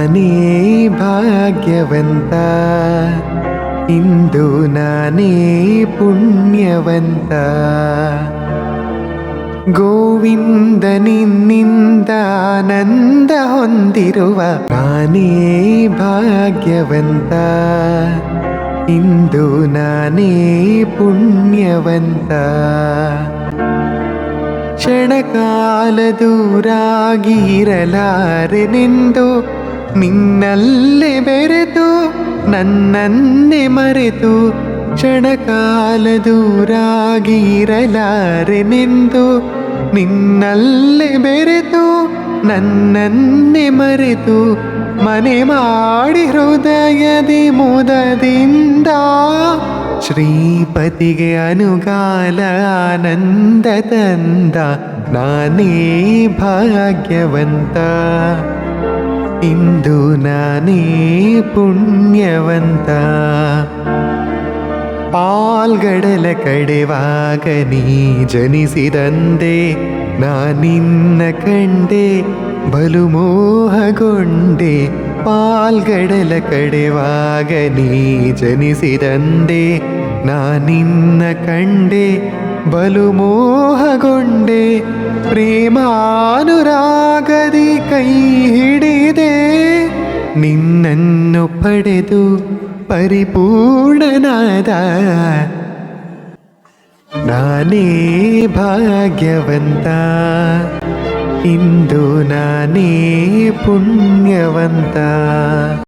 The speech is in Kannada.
ನಾನೇ ಭಾಗ್ಯವಂತ, ಇಂದು ನಾನೇ ಪುಣ್ಯವಂತ. ಗೋವಿಂದ ನಿನ್ನಿಂದ ಆನಂದ ಹೊಂದಿರುವ ನಾನೇ ಭಾಗ್ಯವಂತ, ಇಂದು ನಾನೇ ಪುಣ್ಯವಂತ. ಕ್ಷಣಕಾಲ ದೂರಾಗಿರಲಾರೆನೆಂದು ನಿನ್ನಲ್ಲೇ ಬೆರೆತು ನನ್ನನ್ನೇ ಮರೆತು. ಕ್ಷಣಕಾಲ ದೂರಾಗಿರಲಾರೆನೆಂದು ನಿನ್ನಲ್ಲೇ ಬೆರೆತು ನನ್ನನ್ನೇ ಮರೆತು. ಮನೆ ಮಾಡಿ ಹೃದಯದಿ ಮುದದಿಂದ ಶ್ರೀಪತಿಗೆ ಅನುಗಾಲ ಆನಂದ ತಂದ ನಾನೇ ಭಾಗ್ಯವಂತ, ಇಂದು ನಾನೇ ಪುಣ್ಯವಂತ. ಪಾಲ್ಗಡಲ ಕಡೆವಾಗ ನೀ ಜನಿಸಿದಂದೆ ನಾನಿನ್ನ ಕಂಡೆ ಬಲು ಮೋಹಗೊಂಡೆ. ಪಾಲ್ಗಡಲ ಕಡೆವಾಗ ನೀ ಜನಿಸಿದಂದೆ ನಾನಿನ್ನ ಕಂಡೆ ಬಲು ಮೋಹಗೊಂಡೆ. ಪ್ರೇಮಾನುರಾಗದಿ ಕೈ ಹಿಡಿದೆ ನಿನ್ನನ್ನು ಪಡೆದು ಪರಿಪೂರ್ಣನಾದ ನಾನೇ ಭಾಗ್ಯವಂತ, ಇಂದು ನಾನೇ ಪುಣ್ಯವಂತ.